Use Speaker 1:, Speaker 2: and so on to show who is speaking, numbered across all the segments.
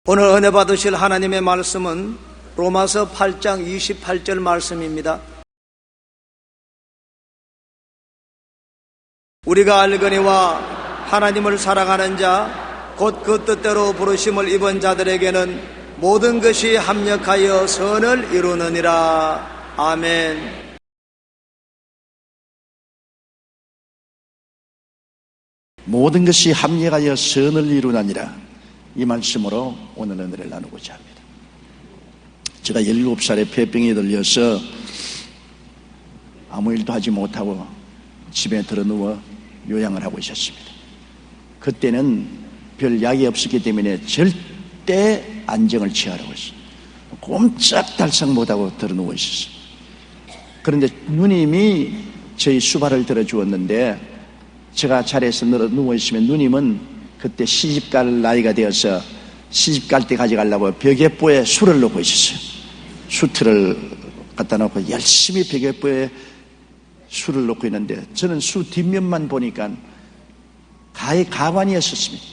Speaker 1: 오늘 은혜 받으실 하나님의 말씀은 로마서 8장 28절 말씀입니다. 우리가 알거니와 하나님을 사랑하는 자 곧 그 뜻대로 부르심을 입은 자들에게는 모든 것이 합력하여 선을 이루느니라. 아멘.
Speaker 2: 모든 것이 합력하여 선을 이루느니라. 이 말씀으로 오늘 은혜를 나누고자 합니다. 제가 17살에 폐병이 들려서 아무 일도 하지 못하고 집에 들어누워 요양을 하고 있었습니다. 그때는 별 약이 없었기 때문에 절대 안정을 취하라고 했어요. 꼼짝달싹 못하고 들어누워 있었어요. 그런데 누님이 저희 수발을 들어주었는데 제가 자리에서 누워 있으면 누님은 그때 시집갈 나이가 되어서 시집갈 때 가져가려고 벽에보에 술을 놓고 있었어요. 수트를 갖다 놓고 열심히 벽에보에 술을 놓고 있는데 저는 수 뒷면만 보니까 가관이었었습니다.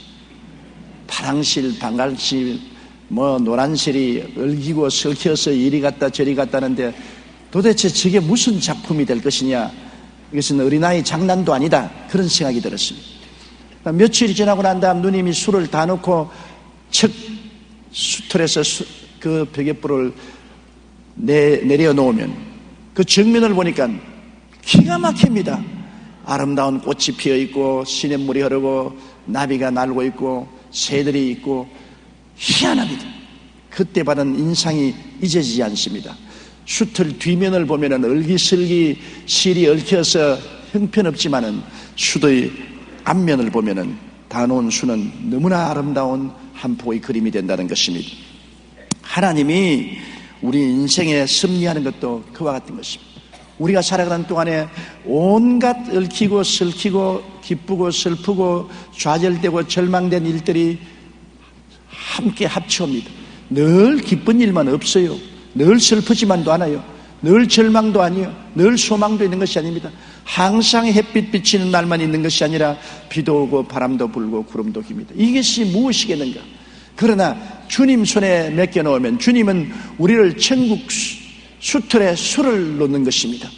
Speaker 2: 파랑실, 방갈실, 노란실이 얽히고 설켜서 이리 갔다 저리 갔다는데 도대체 저게 무슨 작품이 될 것이냐, 이것은 어린아이 장난도 아니다, 그런 생각이 들었습니다. 며칠이 지나고 난 다음 누님이 술을 다 넣고 척 수틀에서 그 벽에불을 내려놓으면 그 정면을 보니까 기가 막힙니다. 아름다운 꽃이 피어있고 시냇물이 흐르고 나비가 날고 있고 새들이 있고 희한합니다. 그때 받은 인상이 잊어지지 않습니다. 수틀 뒷면을 보면은 얼기설기 실이 얽혀서 형편없지만은 수도의 앞면을 보면은 다 놓은 수는 너무나 아름다운 한 폭의 그림이 된다는 것입니다. 하나님이 우리 인생에 섭리하는 것도 그와 같은 것입니다. 우리가 살아가는 동안에 온갖 얽히고 설키고 기쁘고 슬프고 좌절되고 절망된 일들이 함께 합쳐옵니다. 늘 기쁜 일만 없어요. 늘 슬프지만도 않아요. 늘 절망도 아니에요. 늘 소망도 있는 것이 아닙니다. 항상 햇빛 비치는 날만 있는 것이 아니라 비도 오고 바람도 불고 구름도 깁니다. 이것이 무엇이겠는가? 그러나 주님 손에 맡겨놓으면 주님은 우리를 천국 수틀에 술을 놓는 것입니다.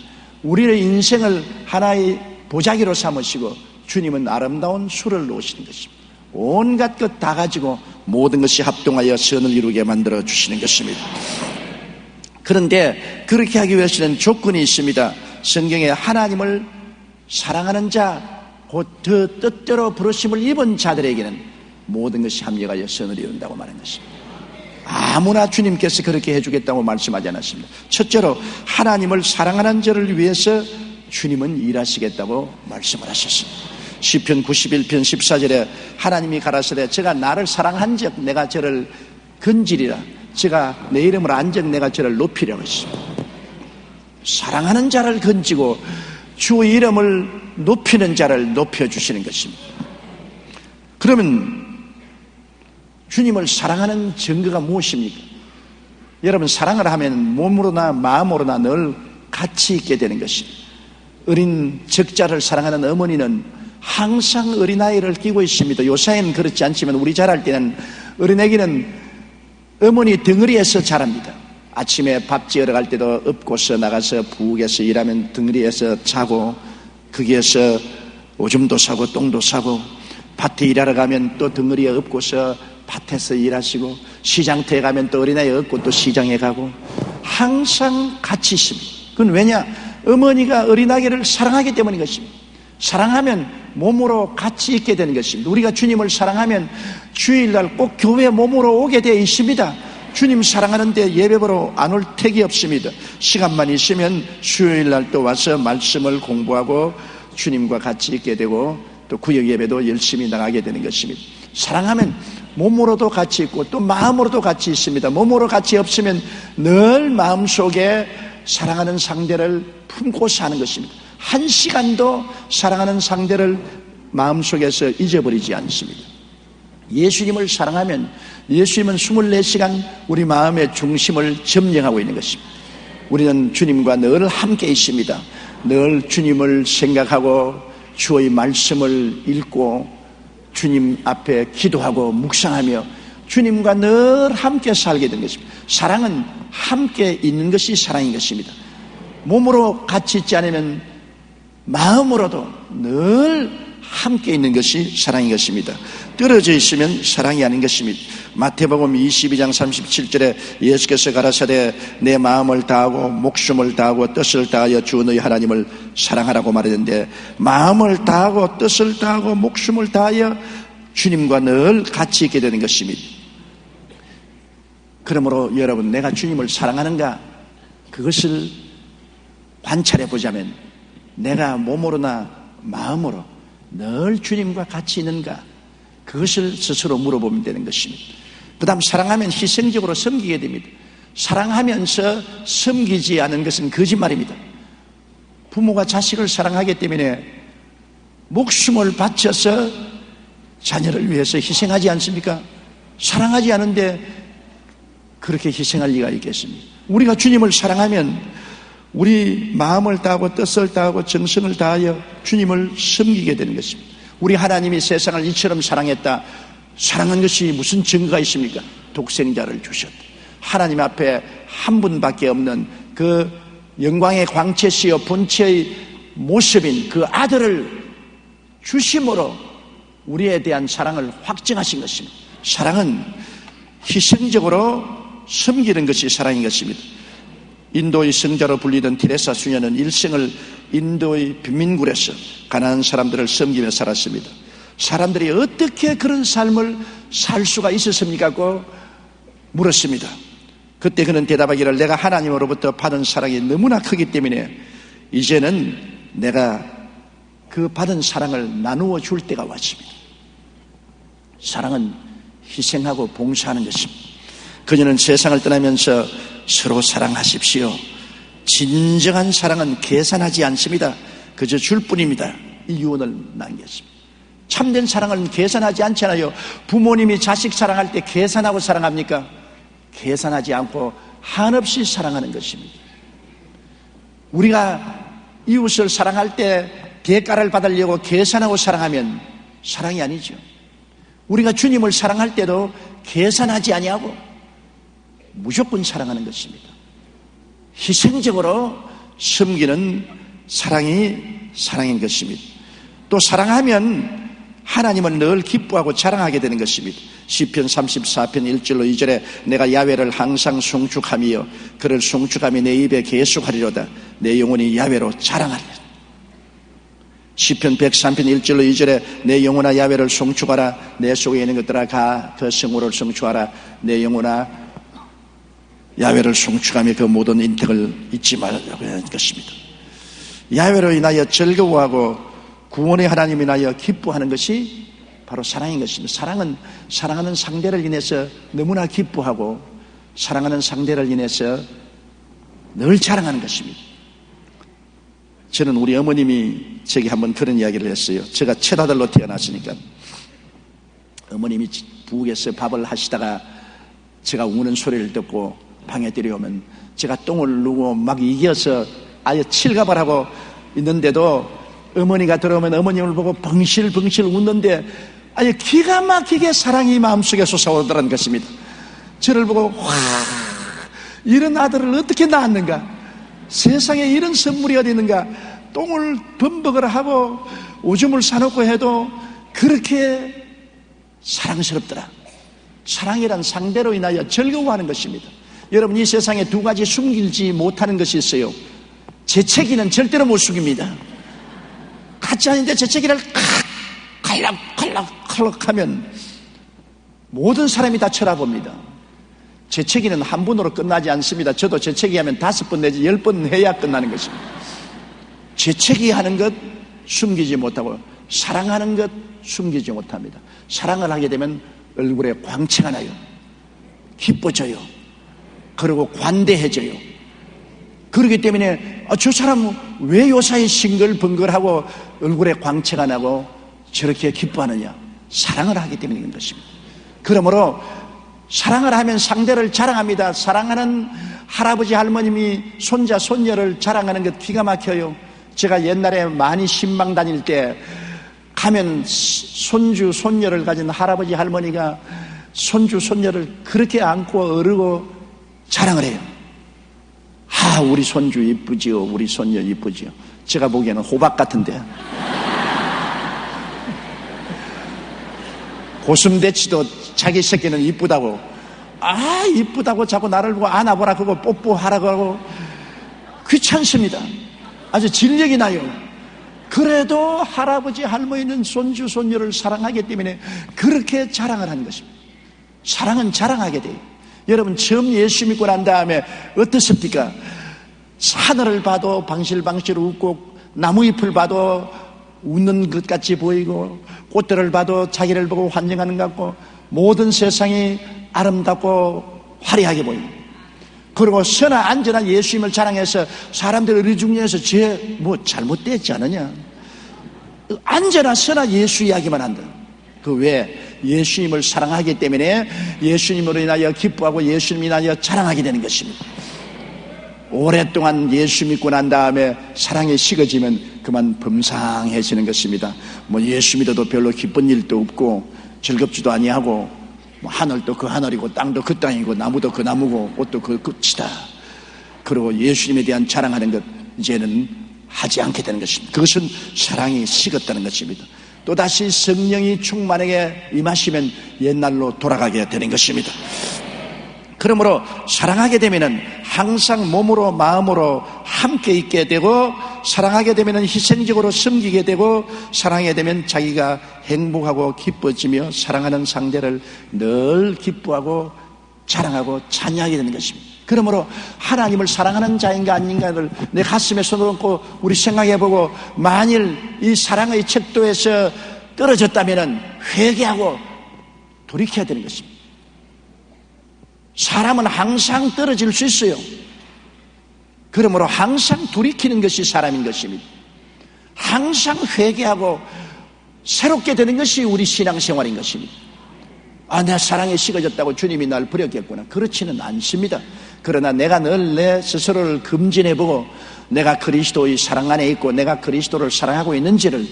Speaker 2: 우리의 인생을 하나의 보자기로 삼으시고 주님은 아름다운 술을 놓으시는 것입니다. 온갖 것 다 가지고 모든 것이 합동하여 선을 이루게 만들어 주시는 것입니다. 그런데 그렇게 하기 위해서는 조건이 있습니다. 성경에 하나님을 사랑하는 자, 곧 그 뜻대로 부르심을 입은 자들에게는 모든 것이 합력하여 선을 이룬다고 말한 것입니다. 아무나 주님께서 그렇게 해주겠다고 말씀하지 않았습니다. 첫째로 하나님을 사랑하는 자를 위해서 주님은 일하시겠다고 말씀을 하셨습니다. 시편 91편 14절에 하나님이 가라사대 제가 나를 사랑한 적 내가 저를 건지리라, 제가 내 이름을 안 적 내가 저를 높이려고 했습니다. 사랑하는 자를 건지고 주 이름을 높이는 자를 높여주시는 것입니다. 그러면 주님을 사랑하는 증거가 무엇입니까? 여러분, 사랑을 하면 몸으로나 마음으로나 늘 같이 있게 되는 것입니다. 어린 적자를 사랑하는 어머니는 항상 어린아이를 끼고 있습니다. 요새는 그렇지 않지만 우리 자랄 때는 어린애기는 어머니 덩어리에서 자랍니다. 아침에 밥 지으러 갈 때도 업고서 나가서 부엌에서 일하면 덩어리에서 자고, 거기에서 오줌도 싸고 똥도 싸고, 밭에 일하러 가면 또 덩어리에 업고서 밭에서 일하시고, 시장터에 가면 또 어린아이 업고 또 시장에 가고, 항상 같이 있습니다. 그건 왜냐? 어머니가 어린아이를 사랑하기 때문인 것입니다. 사랑하면 몸으로 같이 있게 되는 것입니다. 우리가 주님을 사랑하면 주일날 꼭 교회 몸으로 오게 되어 있습니다. 주님 사랑하는데 예배보러 안 올 택이 없습니다. 시간만 있으면 수요일날 또 와서 말씀을 공부하고 주님과 같이 있게 되고 또 구역 예배도 열심히 나가게 되는 것입니다. 사랑하면 몸으로도 같이 있고 또 마음으로도 같이 있습니다. 몸으로 같이 없으면 늘 마음속에 사랑하는 상대를 품고 사는 것입니다. 한 시간도 사랑하는 상대를 마음속에서 잊어버리지 않습니다. 예수님을 사랑하면 예수님은 24시간 우리 마음의 중심을 점령하고 있는 것입니다. 우리는 주님과 늘 함께 있습니다. 늘 주님을 생각하고 주의 말씀을 읽고 주님 앞에 기도하고 묵상하며 주님과 늘 함께 살게 된 것입니다. 사랑은 함께 있는 것이 사랑인 것입니다. 몸으로 같이 있지 않으면 마음으로도 늘 함께 있는 것이 사랑인 것입니다. 떨어져 있으면 사랑이 아닌 것입니다. 마태복음 22장 37절에 예수께서 가라사대 내 마음을 다하고 목숨을 다하고 뜻을 다하여 주 너희 하나님을 사랑하라고 말했는데, 마음을 다하고 뜻을 다하고 목숨을 다하여 주님과 늘 같이 있게 되는 것입니다. 그러므로 여러분, 내가 주님을 사랑하는가, 그것을 관찰해 보자면 내가 몸으로나 마음으로 늘 주님과 같이 있는가, 그것을 스스로 물어보면 되는 것입니다. 그 다음, 사랑하면 희생적으로 섬기게 됩니다. 사랑하면서 섬기지 않은 것은 거짓말입니다. 부모가 자식을 사랑하기 때문에 목숨을 바쳐서 자녀를 위해서 희생하지 않습니까? 사랑하지 않은데 그렇게 희생할 리가 있겠습니까? 우리가 주님을 사랑하면 우리 마음을 다하고 뜻을 다하고 정성을 다하여 주님을 섬기게 되는 것입니다. 우리 하나님이 세상을 이처럼 사랑했다. 사랑한 것이 무슨 증거가 있습니까? 독생자를 주셨다. 하나님 앞에 한 분밖에 없는 그 영광의 광채시여 본체의 모습인 그 아들을 주심으로 우리에 대한 사랑을 확증하신 것입니다. 사랑은 희생적으로 섬기는 것이 사랑인 것입니다. 인도의 성자로 불리던 테레사 수녀는 일생을 인도의 빈민굴에서 가난한 사람들을 섬기며 살았습니다. 사람들이 어떻게 그런 삶을 살 수가 있었습니까? 고 물었습니다. 그때 그는 대답하기를, 내가 하나님으로부터 받은 사랑이 너무나 크기 때문에 이제는 내가 그 받은 사랑을 나누어 줄 때가 왔습니다. 사랑은 희생하고 봉사하는 것입니다. 그녀는 세상을 떠나면서 서로 사랑하십시오. 진정한 사랑은 계산하지 않습니다. 그저 줄 뿐입니다. 이 유언을 남겼습니다. 참된 사랑은 계산하지 않잖아요. 부모님이 자식 사랑할 때 계산하고 사랑합니까? 계산하지 않고 한없이 사랑하는 것입니다. 우리가 이웃을 사랑할 때 대가를 받으려고 계산하고 사랑하면 사랑이 아니죠. 우리가 주님을 사랑할 때도 계산하지 아니하고 무조건 사랑하는 것입니다. 희생적으로 섬기는 사랑이 사랑인 것입니다. 또 사랑하면 하나님은 늘 기뻐하고 자랑하게 되는 것입니다. 시편 34편 1절로 2절에 내가 야훼를 항상 송축하며 그를 송축하며 내 입에 계속하리로다. 내 영혼이 야훼로 자랑하리라. 시편 103편 1절로 2절에 내 영혼아 야훼를 송축하라. 내 속에 있는 것들아 가 그 성호를 송축하라. 내 영혼아 야훼를 송축하며 그 모든 인택을 잊지 말라고 하는 것입니다. 야훼로 인하여 즐거워하고 구원의 하나님 인하여 기뻐하는 것이 바로 사랑인 것입니다. 사랑은 사랑하는 상대를 인해서 너무나 기뻐하고 사랑하는 상대를 인해서 늘 자랑하는 것입니다. 저는 우리 어머님이 제게 한번 그런 이야기를 했어요. 제가 쳇아들로 태어났으니까 어머님이 부엌에서 밥을 하시다가 제가 우는 소리를 듣고 방에 들여오면 제가 똥을 누고 막 이겨서 아예 칠갑을 하고 있는데도 어머니가 들어오면 어머님을 보고 벙실벙실 웃는데 아예 기가 막히게 사랑이 마음속에 솟아오르더라는 것입니다. 저를 보고 와, 이런 아들을 어떻게 낳았는가, 세상에 이런 선물이 어디 있는가, 똥을 범벅을 하고 오줌을 싸놓고 해도 그렇게 사랑스럽더라. 사랑이란 상대로 인하여 즐거워하는 것입니다. 여러분, 이 세상에 두 가지 숨기지 못하는 것이 있어요. 재채기는 절대로 못 숨깁니다. 같이 하는데 재채기를 칼락칼락 하면 모든 사람이 다 쳐다봅니다. 재채기는 한 번으로 끝나지 않습니다. 저도 재채기하면 5번 내지 10번 해야 끝나는 것입니다. 재채기하는 것 숨기지 못하고 사랑하는 것 숨기지 못합니다. 사랑을 하게 되면 얼굴에 광채가 나요. 기뻐져요. 그리고 관대해져요. 그렇기 때문에 저 사람은 왜 요사이 싱글벙글하고 얼굴에 광채가 나고 저렇게 기뻐하느냐? 사랑을 하기 때문인 것입니다. 그러므로 사랑을 하면 상대를 자랑합니다. 사랑하는 할아버지 할머님이 손자 손녀를 자랑하는 것 기가 막혀요. 제가 옛날에 많이 신방 다닐 때 가면 손주 손녀를 가진 할아버지 할머니가 손주 손녀를 그렇게 안고 어르고 자랑을 해요. 아, 우리 손주 이쁘지요, 우리 손녀 이쁘지요. 제가 보기에는 호박 같은데. 고슴대치도 자기 새끼는 이쁘다고, 아, 이쁘다고 자꾸 나를 보고 안아보라 그거 뽀뽀하라고 하고 귀찮습니다. 아주 진력이 나요. 그래도 할아버지 할머니는 손주 손녀를 사랑하기 때문에 그렇게 자랑을 하는 것입니다. 사랑은 자랑하게 돼요. 여러분, 처음 예수 믿고 난 다음에 어떻습니까? 하늘을 봐도 방실방실 웃고, 나무잎을 봐도 웃는 것 같이 보이고, 꽃들을 봐도 자기를 보고 환영하는 것 같고, 모든 세상이 아름답고 화려하게 보입니다. 그리고 선한 안전한 예수님을 자랑해서 사람들 의리 중에서 쟤 뭐 잘못됐지 않느냐, 안전한 선한 예수 이야기만 한다. 그 외에 예수님을 사랑하기 때문에 예수님으로 인하여 기뻐하고 예수님으로 인하여 자랑하게 되는 것입니다. 오랫동안 예수 믿고 난 다음에 사랑이 식어지면 그만 범상해지는 것입니다. 뭐 예수 믿어도 별로 기쁜 일도 없고 즐겁지도 아니하고, 뭐 하늘도 그 하늘이고 땅도 그 땅이고 나무도 그 나무고 꽃도 그 꽃이다. 그리고 예수님에 대한 자랑하는 것 이제는 하지 않게 되는 것입니다. 그것은 사랑이 식었다는 것입니다. 또다시 성령이 충만하게 임하시면 옛날로 돌아가게 되는 것입니다. 그러므로 사랑하게 되면은 항상 몸으로 마음으로 함께 있게 되고, 사랑하게 되면은 희생적으로 섬기게 되고, 사랑하게 되면 자기가 행복하고 기뻐지며 사랑하는 상대를 늘 기뻐하고 자랑하고 찬양하게 되는 것입니다. 그러므로 하나님을 사랑하는 자인가 아닌가를 내 가슴에 손을 얹고 우리 생각해보고, 만일 이 사랑의 척도에서 떨어졌다면 회개하고 돌이켜야 되는 것입니다. 사람은 항상 떨어질 수 있어요. 그러므로 항상 돌이키는 것이 사람인 것입니다. 항상 회개하고 새롭게 되는 것이 우리 신앙생활인 것입니다. 아, 내 사랑이 식어졌다고 주님이 날 버렸겠구나. 그렇지는 않습니다. 그러나 내가 늘 내 스스로를 금진해보고 내가 그리스도의 사랑 안에 있고 내가 그리스도를 사랑하고 있는지를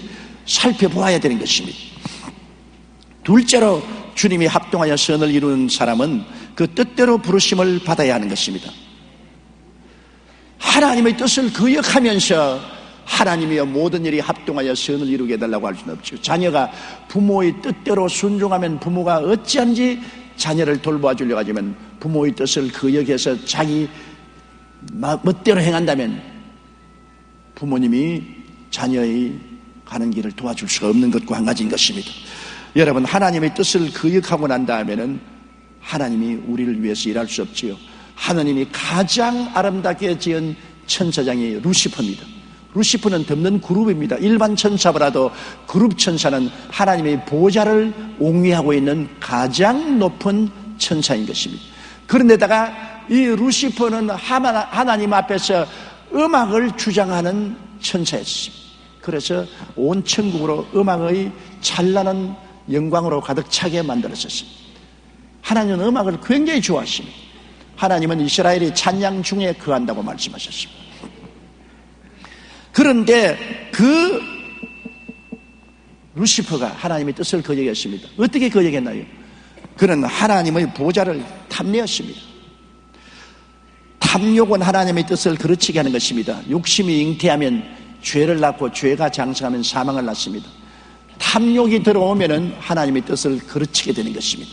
Speaker 2: 살펴보아야 되는 것입니다. 둘째로 주님이 합동하여 선을 이루는 사람은 그 뜻대로 부르심을 받아야 하는 것입니다. 하나님의 뜻을 거역하면서 하나님이여 모든 일이 합동하여 선을 이루게 해달라고 할 수는 없죠. 자녀가 부모의 뜻대로 순종하면 부모가 어찌한지 자녀를 돌보아주려고 하지만, 부모의 뜻을 거역해서 자기 멋대로 행한다면 부모님이 자녀의 가는 길을 도와줄 수가 없는 것과 한 가지인 것입니다. 여러분, 하나님의 뜻을 거역하고 난 다음에는 하나님이 우리를 위해서 일할 수 없지요. 하나님이 가장 아름답게 지은 천사장이 루시퍼입니다. 루시퍼는 덮는 그룹입니다. 일반 천사보다도 그룹 천사는 하나님의 보좌를 옹위하고 있는 가장 높은 천사인 것입니다. 그런데다가 이 루시퍼는 하나님 앞에서 음악을 주장하는 천사였습니다. 그래서 온 천국으로 음악의 찬란한 영광으로 가득 차게 만들어졌습니다. 하나님은 음악을 굉장히 좋아하십니다. 하나님은 이스라엘이 찬양 중에 거한다고 말씀하셨습니다. 그런데 그 루시퍼가 하나님의 뜻을 거역했습니다. 어떻게 거역했나요? 그는 하나님의 보좌를 탐내었습니다. 탐욕은 하나님의 뜻을 거르치게 하는 것입니다. 욕심이 잉태하면 죄를 낳고 죄가 장성하면 사망을 낳습니다. 탐욕이 들어오면 하나님의 뜻을 거르치게 되는 것입니다.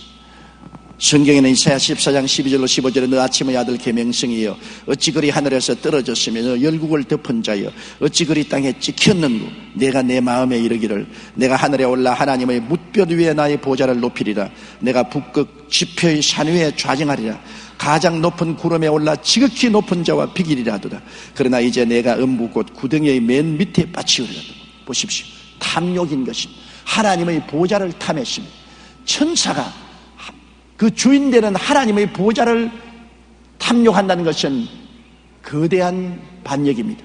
Speaker 2: 성경에는 이사야 14장 12절로 15절에 너 아침의 아들 계명성이여 어찌 그리 하늘에서 떨어졌으며 너 열국을 덮은 자여 어찌 그리 땅에 찍혔는고 내가 내 마음에 이르기를 내가 하늘에 올라 하나님의 뭇별 위에 나의 보좌를 높이리라 내가 북극 지표의 산 위에 좌정하리라 가장 높은 구름에 올라 지극히 높은 자와 비기리라 하도다. 그러나 이제 내가 음부 곧 구덩이의 맨 밑에 빠치우리라. 보십시오. 탐욕인 것입니다. 하나님의 보좌를 탐했습니다. 천사가 그 주인되는 하나님의 보좌를 탐욕한다는 것은 거대한 반역입니다.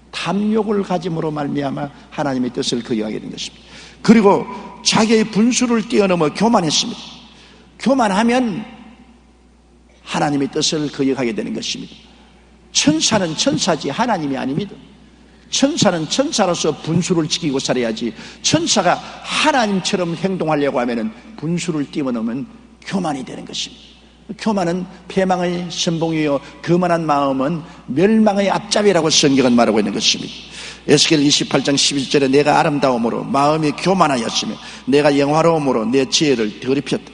Speaker 2: 탐욕을 가짐으로 말미암아 하나님의 뜻을 거역하게 된 것입니다. 그리고 자기의 분수를 뛰어넘어 교만했습니다. 교만하면 하나님의 뜻을 거역하게 되는 것입니다. 천사는 천사지 하나님이 아닙니다. 천사는 천사로서 분수를 지키고 살아야지, 천사가 하나님처럼 행동하려고 하면 분수를 뛰어넘으면 교만이 되는 것입니다. 교만은 패망의 선봉이요 거만한 마음은 멸망의 앞잡이라고 성경은 말하고 있는 것입니다. 에스겔 28장 11절에 내가 아름다움으로 마음이 교만하였으며 내가 영화로움으로 내 지혜를 더럽혔다.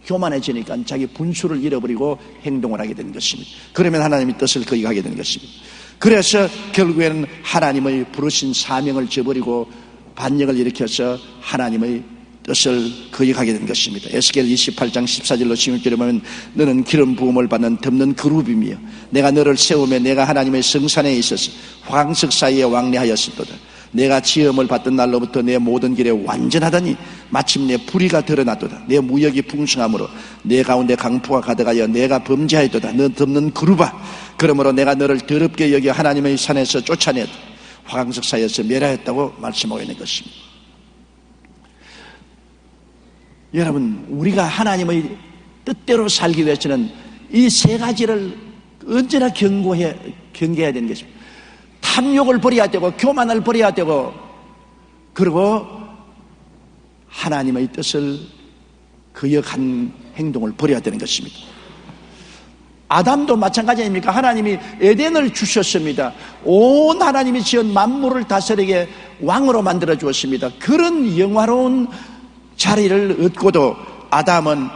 Speaker 2: 교만해지니까 자기 분수를 잃어버리고 행동을 하게 되는 것입니다. 그러면 하나님의 뜻을 거역하게 되는 것입니다. 그래서 결국에는 하나님의 부르신 사명을 저버리고 반역을 일으켜서 하나님의 뜻을 거역하게 된 것입니다. 에스겔 28장 14절로 16절에 보면 너는 기름 부음을 받는 덮는 그룹이며 내가 너를 세우며 내가 하나님의 성산에 있어서 황석 사이에 왕래하였었도다. 내가 지음을 받던 날로부터 내 모든 길에 완전하더니 마침내 불의가 드러났도다. 내 무역이 풍성함으로 내 가운데 강포가 가득하여 내가 범죄하였도다. 너 덮는 그룹아, 그러므로 내가 너를 더럽게 여겨 하나님의 산에서 쫓아내었다. 황석 사이에서 멸하였다고 말씀하고 있는 것입니다. 여러분, 우리가 하나님의 뜻대로 살기 위해서는 이 세 가지를 언제나 경계해야 되는 것입니다. 탐욕을 버려야 되고 교만을 버려야 되고 그리고 하나님의 뜻을 거역한 행동을 버려야 되는 것입니다. 아담도 마찬가지 아닙니까? 하나님이 에덴을 주셨습니다. 온 하나님이 지은 만물을 다스리게 왕으로 만들어 주었습니다. 그런 영화로운 자리를 얻고도 아담은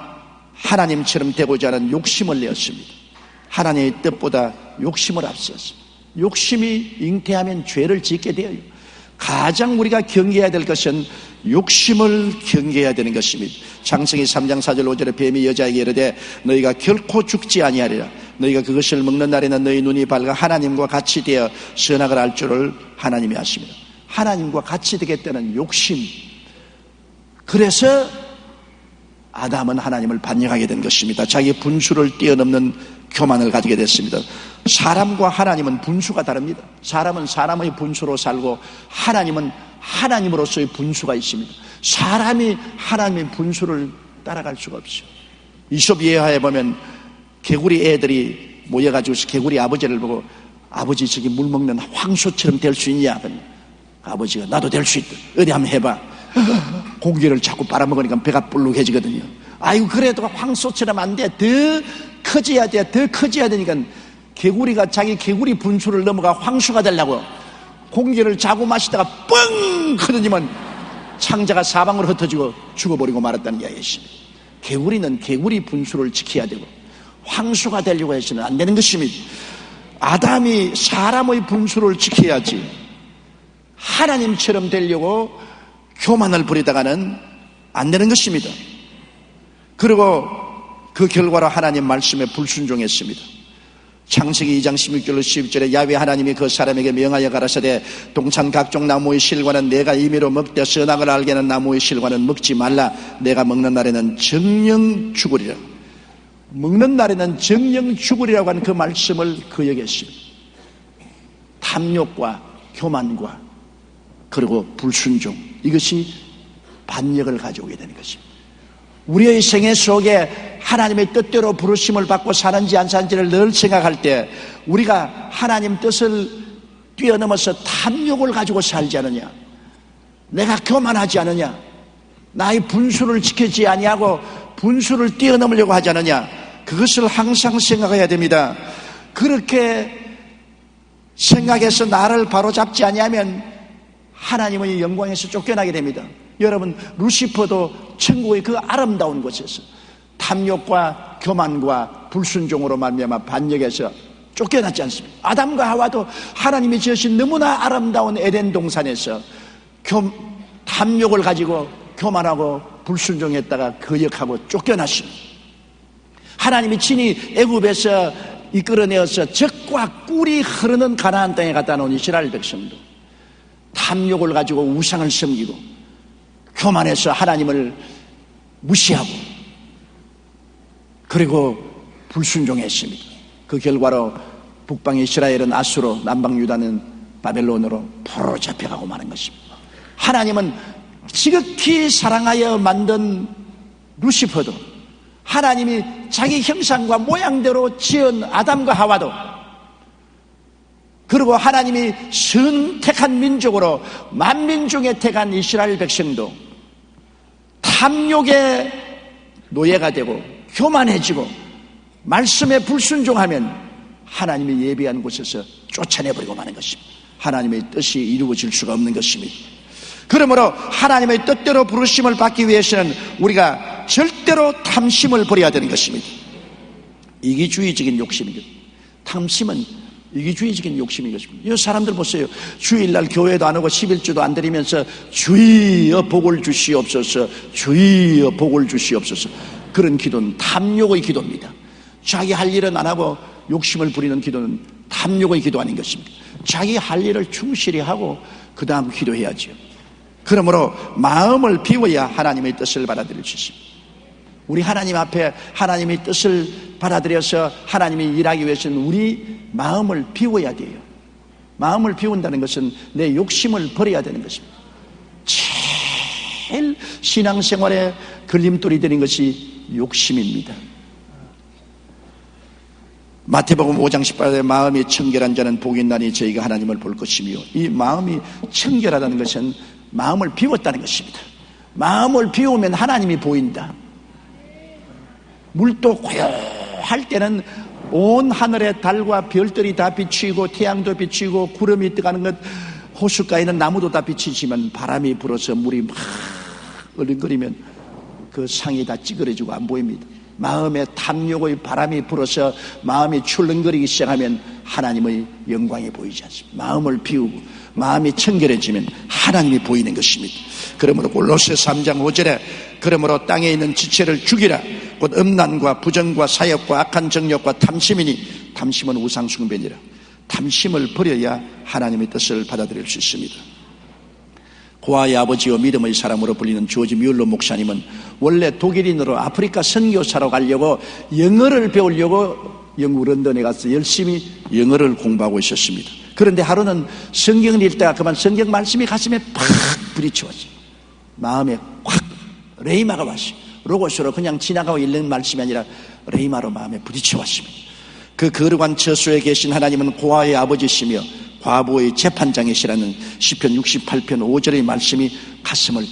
Speaker 2: 하나님처럼 되고자 하는 욕심을 내었습니다. 하나님의 뜻보다 욕심을 앞세웠습니다. 욕심이 잉태하면 죄를 짓게 되어요. 가장 우리가 경계해야 될 것은 욕심을 경계해야 되는 것입니다. 창세기 3장 4절 5절에 뱀이 여자에게 이르되 너희가 결코 죽지 아니하리라. 너희가 그것을 먹는 날에는 너희 눈이 밝아 하나님과 같이 되어 선악을 알 줄을 하나님이 아십니다. 하나님과 같이 되겠다는 욕심. 그래서 아담은 하나님을 반역하게 된 것입니다. 자기 분수를 뛰어넘는 교만을 가지게 됐습니다. 사람과 하나님은 분수가 다릅니다. 사람은 사람의 분수로 살고 하나님은 하나님으로서의 분수가 있습니다. 사람이 하나님의 분수를 따라갈 수가 없어요. 이솝 예화에 보면 개구리 애들이 모여가지고 개구리 아버지를 보고 아버지 저기 물 먹는 황소처럼 될 수 있냐? 아버지가 나도 될 수 있다. 어디 한번 해봐. 고기를 자꾸 빨아먹으니까 배가 불룩해지거든요. 아이고 그래도 황소처럼 안 돼. 더 커져야 돼. 더 커져야 되니까 개구리가 자기 개구리 분수를 넘어가 황소가 되려고 공기를 자고 마시다가 뻥 커져지면 창자가 사방으로 흩어지고 죽어버리고 말았다는 이야기입니다. 개구리는 개구리 분수를 지켜야 되고 황소가 되려고 해서는 안 되는 것입니다. 아담이 사람의 분수를 지켜야지 하나님처럼 되려고 교만을 부리다가는 안 되는 것입니다. 그리고 그 결과로 하나님 말씀에 불순종했습니다. 창세기 2장 16절로 12절에 야훼 하나님이 그 사람에게 명하여 가라사대 동산 각종 나무의 실과는 내가 임의로 먹되 선악을 알게 하는 나무의 실과는 먹지 말라. 내가 먹는 날에는 정령 죽으리라. 먹는 날에는 정령 죽으리라고 하는 그 말씀을 거역했습니다. 탐욕과 교만과 그리고 불순종, 이것이 반역을 가져오게 되는 것입니다. 우리의 생애 속에 하나님의 뜻대로 부르심을 받고 사는지 안 사는지를 늘 생각할 때 우리가 하나님 뜻을 뛰어넘어서 탐욕을 가지고 살지 않느냐, 내가 교만하지 않느냐, 나의 분수를 지키지 아니하고 분수를 뛰어넘으려고 하지 않느냐, 그것을 항상 생각해야 됩니다. 그렇게 생각해서 나를 바로잡지 아니하면 하나님의 영광에서 쫓겨나게 됩니다. 여러분, 루시퍼도 천국의 그 아름다운 곳에서 탐욕과 교만과 불순종으로 말미암아 반역해서 쫓겨났지 않습니까? 아담과 하와도 하나님이 지으신 너무나 아름다운 에덴 동산에서 탐욕을 가지고 교만하고 불순종했다가 거역하고 쫓겨났습니다. 하나님이 친히 애굽에서 이끌어내어서 젖과 꿀이 흐르는 가나안 땅에 갖다 놓은 이스라엘 백성도 탐욕을 가지고 우상을 섬기고 교만해서 하나님을 무시하고 그리고 불순종했습니다. 그 결과로 북방 이스라엘은 아수로, 남방 유다는 바벨론으로 포로로 잡혀가고 마는 것입니다. 하나님은 지극히 사랑하여 만든 루시퍼도, 하나님이 자기 형상과 모양대로 지은 아담과 하와도, 그리고 하나님이 선택한 민족으로 만민 중에 택한 이스라엘 백성도 탐욕에 노예가 되고 교만해지고 말씀에 불순종하면 하나님이 예비한 곳에서 쫓아내버리고 마는 것입니다. 하나님의 뜻이 이루어질 수가 없는 것입니다. 그러므로 하나님의 뜻대로 부르심을 받기 위해서는 우리가 절대로 탐심을 버려야 되는 것입니다. 이기주의적인 욕심이거든요. 탐심은 이기주의적인 욕심인 것입니다. 이 사람들 보세요. 주일날 교회도 안 오고 11주도 안 드리면서 주여 복을 주시옵소서, 주여 복을 주시옵소서. 그런 기도는 탐욕의 기도입니다. 자기 할 일은 안 하고 욕심을 부리는 기도는 탐욕의 기도 아닌 것입니다. 자기 할 일을 충실히 하고 그 다음 기도해야죠. 그러므로 마음을 비워야 하나님의 뜻을 받아들일 수 있습니다. 우리 하나님 앞에 하나님의 뜻을 받아들여서 하나님이 일하기 위해서는 우리 마음을 비워야 돼요. 마음을 비운다는 것은 내 욕심을 버려야 되는 것입니다. 제일 신앙생활에 걸림돌이 되는 것이 욕심입니다. 마태복음 5장 18절에 마음이 청결한 자는 복이 있나니 저희가 하나님을 볼 것이며, 이 마음이 청결하다는 것은 마음을 비웠다는 것입니다. 마음을 비우면 하나님이 보인다. 물도 고요할 때는 온 하늘에 달과 별들이 다 비치고 태양도 비치고 구름이 뜨가는 것, 호숫가에는 나무도 다 비치지만 바람이 불어서 물이 막 얼렁거리면 그 상이 다 찌그러지고 안 보입니다. 마음에 탐욕의 바람이 불어서 마음이 출렁거리기 시작하면 하나님의 영광이 보이지 않습니다. 마음을 비우고 마음이 청결해지면 하나님이 보이는 것입니다. 그러므로 골로새 3장 5절에 그러므로 땅에 있는 지체를 죽이라. 곧 음란과 부정과 사욕과 악한 정욕과 탐심이니 탐심은 우상 숭배니라. 탐심을 버려야 하나님의 뜻을 받아들일 수 있습니다. 고아의 아버지와 믿음의 사람으로 불리는 조지 뮬러 목사님은 원래 독일인으로 아프리카 선교사로 가려고 영어를 배우려고 영국 런던에 가서 열심히 영어를 공부하고 있었습니다. 그런데 하루는 성경을 읽다가 그만 성경 말씀이 가슴에 팍 부딪혀왔어요. 마음에 확 레이마가 왔어요. 로고스로 그냥 지나가고 읽는 말씀이 아니라 레이마로 마음에 부딪혀왔습니다. 그 거룩한 처소에 계신 하나님은 고아의 아버지시며 과부의 재판장이시라는 시편 68편 5절의 말씀이 가슴을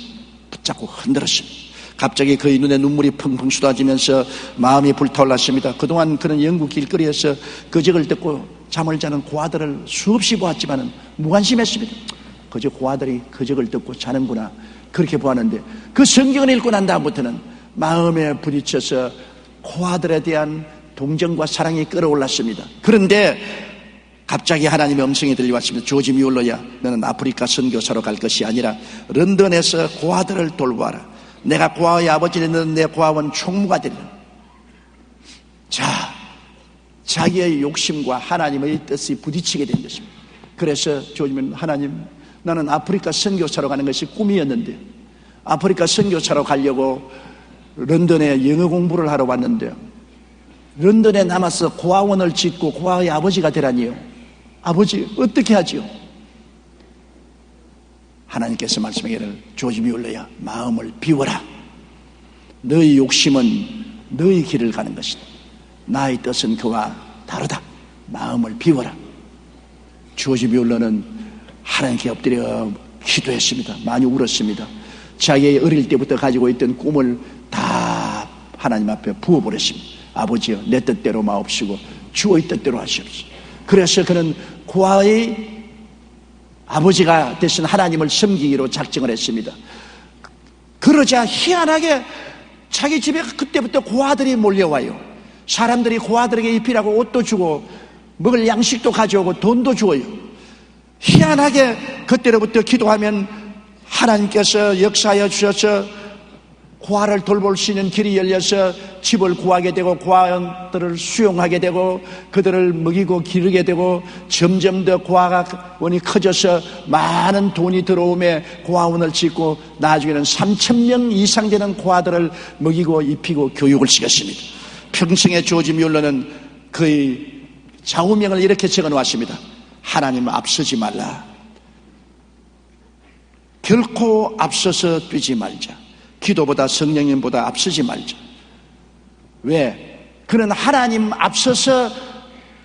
Speaker 2: 붙잡고 흔들었습니다. 갑자기 그의 눈에 눈물이 펑펑 쏟아지면서 마음이 불타올랐습니다. 그동안 그는 영국 길거리에서 거적을 듣고 잠을 자는 고아들을 수없이 보았지만 무관심했습니다. 그저 고아들이 거적을 듣고 자는구나, 그렇게 보았는데 그 성경을 읽고 난 다음부터는 마음에 부딪혀서 고아들에 대한 동정과 사랑이 끌어올랐습니다. 그런데 갑자기 하나님의 음성이 들려왔습니다. 조지 뮬러야, 너는 아프리카 선교사로 갈 것이 아니라 런던에서 고아들을 돌보아라. 내가 고아의 아버지는 내 고아원 총무가 되리라. 자, 자기의 욕심과 하나님의 뜻이 부딪히게 된 것입니다. 그래서 조지는 하나님, 나는 아프리카 선교사로 가는 것이 꿈이었는데 아프리카 선교사로 가려고 런던에 영어 공부를 하러 왔는데 런던에 남아서 고아원을 짓고 고아의 아버지가 되라니요. 아버지 어떻게 하지요? 하나님께서 말씀하기를 조지 뮬러야, 마음을 비워라. 너의 욕심은 너의 길을 가는 것이다. 나의 뜻은 그와 다르다. 마음을 비워라. 조지 뮬러는 하나님께 엎드려 기도했습니다. 많이 울었습니다. 자기의 어릴 때부터 가지고 있던 꿈을 다 하나님 앞에 부어버렸습니다. 아버지여, 내 뜻대로 마옵시고 주의 뜻대로 하시옵소서. 그래서 그는 고아의 아버지가 되신 하나님을 섬기기로 작정을 했습니다. 그러자 희한하게 자기 집에 그때부터 고아들이 몰려와요. 사람들이 고아들에게 입히라고 옷도 주고 먹을 양식도 가져오고 돈도 주어요. 희한하게 그때로부터 기도하면 하나님께서 역사하여 주셔서 고아를 돌볼 수 있는 길이 열려서 집을 구하게 되고 고아원들을 수용하게 되고 그들을 먹이고 기르게 되고 점점 더 고아원이 커져서 많은 돈이 들어오며 고아원을 짓고 나중에는 3,000명 이상 되는 고아들을 먹이고 입히고 교육을 시켰습니다. 평생에 조지 뮬러는 그의 좌우명을 이렇게 적어놓았습니다. 하나님 앞서지 말라. 결코 앞서서 뛰지 말자. 기도보다 성령님보다 앞서지 말자. 왜? 그는 하나님 앞서서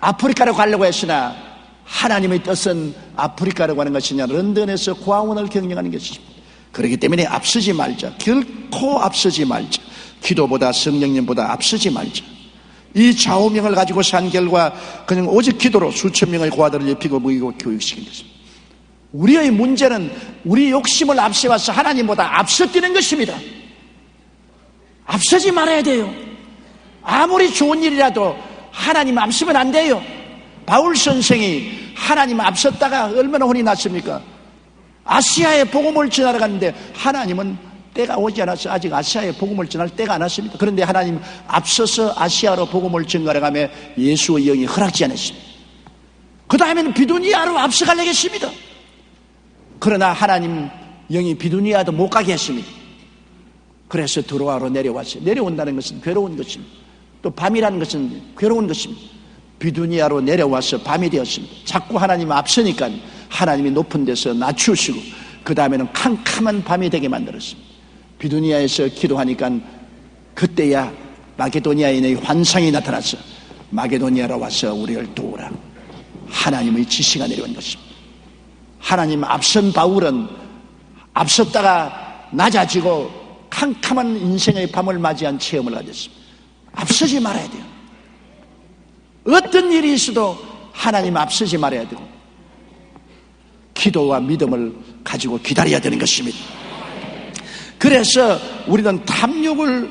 Speaker 2: 아프리카로 가려고 했으나 하나님의 뜻은 아프리카로 가는 것이냐 런던에서 고아원을 경영하는 것입니다. 그렇기 때문에 앞서지 말자. 결코 앞서지 말자. 기도보다 성령님보다 앞서지 말자. 이 좌우명을 가지고 산 결과 그냥 오직 기도로 수천 명의 고아들을 입히고 먹이고 교육시킨 것입니다. 우리의 문제는 우리 욕심을 앞세워서 하나님보다 앞서 뛰는 것입니다. 앞서지 말아야 돼요. 아무리 좋은 일이라도 하나님 앞서면 안 돼요. 바울 선생이 하나님 앞섰다가 얼마나 혼이 났습니까? 아시아에 복음을 전하러 갔는데 하나님은 때가 오지 않아서 아직 아시아에 복음을 전할 때가 안 왔습니다. 그런데 하나님 앞서서 아시아로 복음을 전하러 가며 예수의 영이 허락지 않았습니다. 그 다음에는 비두니아로 앞서가려고 했습니다. 그러나 하나님 영이 비두니아도 못 가게 했습니다. 그래서 드로아로 내려왔어요. 내려온다는 것은 괴로운 것입니다. 또 밤이라는 것은 괴로운 것입니다. 비두니아로 내려와서 밤이 되었습니다. 자꾸 하나님 앞서니까 하나님이 높은 데서 낮추시고 그 다음에는 캄캄한 밤이 되게 만들었습니다. 비두니아에서 기도하니까 그때야 마게도니아인의 환상이 나타나서 마게도니아로 와서 우리를 도우라. 하나님의 지시가 내려온 것입니다. 하나님 앞선 바울은 앞섰다가 낮아지고 캄캄한 인생의 밤을 맞이한 체험을 가졌습니다. 앞서지 말아야 돼요. 어떤 일이 있어도 하나님 앞서지 말아야 되고 기도와 믿음을 가지고 기다려야 되는 것입니다. 그래서 우리는 탐욕을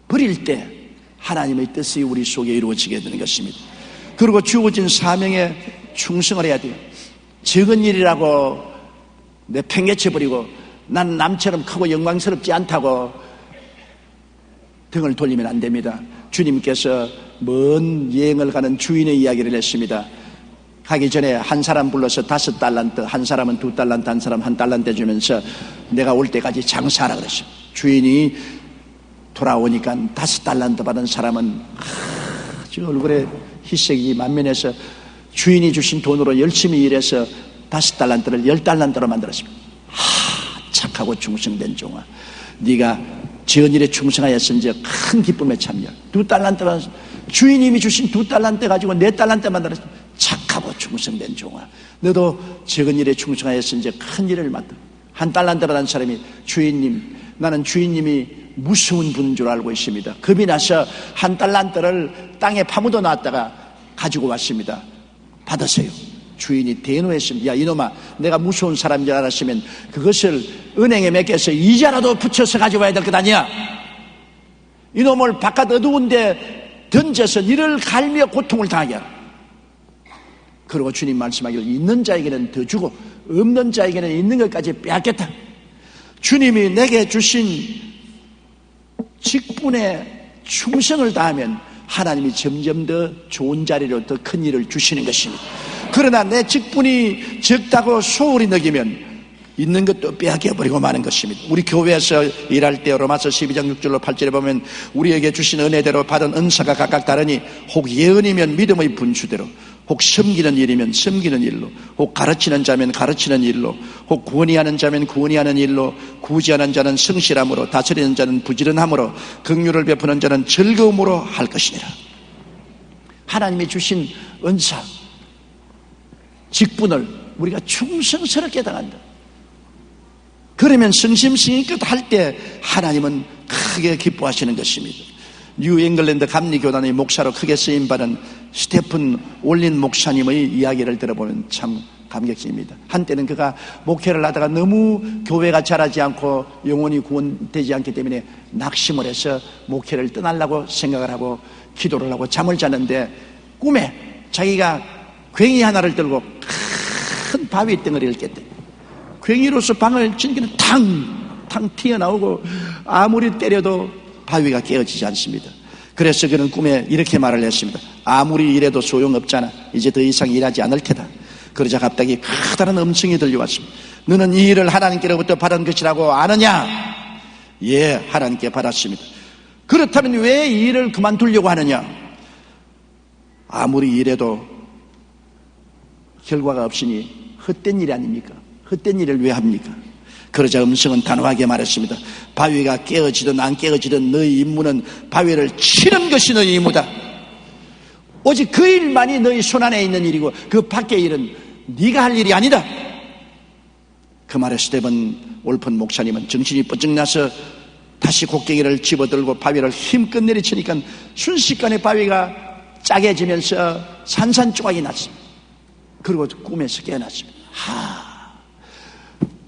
Speaker 2: 버릴 때 하나님의 뜻이 우리 속에 이루어지게 되는 것입니다. 그리고 주어진 사명에 충성을 해야 돼요. 적은 일이라고 내팽개쳐버리고 난 남처럼 크고 영광스럽지 않다고 등을 돌리면 안 됩니다. 주님께서 먼 여행을 가는 주인의 이야기를 했습니다. 가기 전에 한 사람 불러서 5달란트, 한 사람은 2달란트, 한 사람 1달란트 주면서 내가 올 때까지 장사하라 그랬어요. 주인이 돌아오니까 5달란트 받은 사람은 지금 얼굴에 희색이 만면해서 주인이 주신 돈으로 열심히 일해서 5달란트를 10달란트로 만들었습니다. 착하고 충성된 종아, 네가 지은 일에 충성하였은지 큰 기쁨에 참여. 2달란트가 주인님이 주신 2달란트 가지고 4달란트 만들었습니다. 착하고 충성된 종아, 너도 적은 일에 충성하였은지 큰 일을 맡아. 1달란트 받은 사람이 주인님, 나는 주인님이 무서운 분인 줄 알고 있습니다. 겁이 나서 1달란트를 땅에 파묻어 놨다가 가지고 왔습니다. 받으세요. 주인이 대노했습니다. 야 이놈아, 내가 무서운 사람인 줄 알았으면 그것을 은행에 맡겨서 이자라도 붙여서 가져와야 될 것 아니야. 이놈을 바깥 어두운 데 던져서 이를 갈며 고통을 당하게 하라. 그리고 주님 말씀하기를 있는 자에게는 더 주고 없는 자에게는 있는 것까지 빼앗겠다. 주님이 내게 주신 직분에 충성을 다하면 하나님이 점점 더 좋은 자리로 더 큰 일을 주시는 것입니다. 그러나 내 직분이 적다고 소홀히 여기면 있는 것도 빼앗겨버리고 마는 것입니다. 우리 교회에서 일할 때 로마서 12장 6절로 8절에 보면 우리에게 주신 은혜대로 받은 은사가 각각 다르니 혹 예언이면 믿음의 분수대로, 혹 섬기는 일이면 섬기는 일로, 혹 가르치는 자면 가르치는 일로, 혹 구원이하는 자면 구원이하는 일로, 구제하는 자는 성실함으로, 다스리는 자는 부지런함으로, 긍휼을 베푸는 자는 즐거움으로 할 것이니라. 하나님이 주신 은사, 직분을 우리가 충성스럽게 당한다. 그러면 성심성의껏 할 때 하나님은 크게 기뻐하시는 것입니다. 뉴 잉글랜드 감리교단의 목사로 크게 쓰임받은 스테픈 올린 목사님의 이야기를 들어보면 참 감격입니다. 한때는 그가 목회를 하다가 너무 교회가 자라지 않고 영혼이 구원되지 않기 때문에 낙심을 해서 목회를 떠나려고 생각을 하고 기도를 하고 잠을 자는데 꿈에 자기가 괭이 하나를 들고 큰 바위 덩어리를 깼대. 괭이로서 방을 치니까 탕 튀어나오고 아무리 때려도 바위가 깨어지지 않습니다. 그래서 그는 꿈에 이렇게 말을 했습니다. 아무리 일해도 소용없잖아. 이제 더 이상 일하지 않을 테다. 그러자 갑자기 커다란 음성이 들려왔습니다. 너는 이 일을 하나님께로부터 받은 것이라고 아느냐? 예, 하나님께 받았습니다. 그렇다면 왜 이 일을 그만두려고 하느냐? 아무리 일해도 결과가 없으니 헛된 일이 아닙니까? 헛된 일을 왜 합니까? 그러자 음성은 단호하게 말했습니다. 바위가 깨어지든 안 깨어지든 너희 임무는 바위를 치는 것이 너희 임무다. 오직 그 일만이 너희 손안에 있는 일이고 그 밖의 일은 네가 할 일이 아니다. 그 말에 스테븐 올픈 목사님은 정신이 뻗쩍 나서 다시 곡괭이를 집어들고 바위를 힘껏 내리치니까 순식간에 바위가 짜게지면서 산산조각이 났습니다. 그리고 꿈에서 깨어났습니다.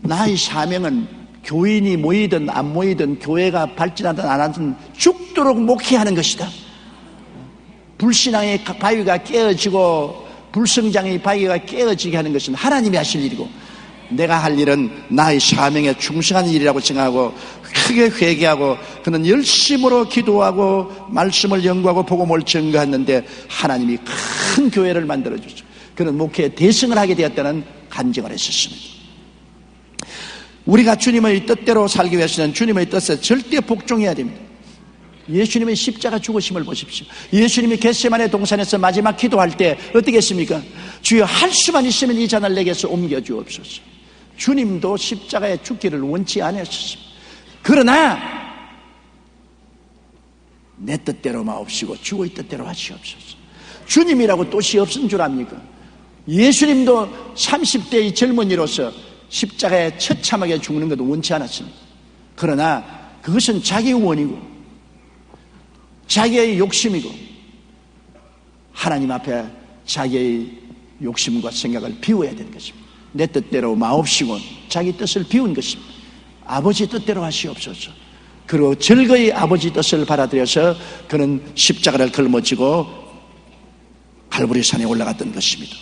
Speaker 2: 나의 사명은 교인이 모이든 안 모이든 교회가 발전하든 안 하든 죽도록 목회하는 것이다. 불신앙의 바위가 깨어지고 불성장의 바위가 깨어지게 하는 것은 하나님이 하실 일이고, 내가 할 일은 나의 사명에 충성하는 일이라고 생각하고 크게 회개하고 그는 열심으로 기도하고 말씀을 연구하고 복음을 증거했는데 하나님이 큰 교회를 만들어주죠. 그는 목회에 대승을 하게 되었다는 간증을 했었습니다. 우리가 주님의 뜻대로 살기 위해서는 주님의 뜻에 절대 복종해야 됩니다. 예수님의 십자가 죽으심을 보십시오. 예수님이 겟세마네 동산에서 마지막 기도할 때 어떻게 했습니까? 주여, 할 수만 있으면 이 잔을 내게서 옮겨 주옵소서. 주님도 십자가에 죽기를 원치 않으셨습니다. 그러나 내 뜻대로 마옵시고 주의 뜻대로 하시옵소서. 주님이라고 뜻이 없은 줄 압니까? 예수님도 30대의 젊은이로서 십자가에 처참하게 죽는 것도 원치 않았습니다. 그러나 그것은 자기 원이고 자기의 욕심이고 하나님 앞에 자기의 욕심과 생각을 비워야 되는 것입니다. 내 뜻대로 마옵시고 자기 뜻을 비운 것입니다. 아버지 뜻대로 하시옵소서. 그리고 즐거이 아버지 뜻을 받아들여서 그는 십자가를 걸머지고 갈보리 산에 올라갔던 것입니다.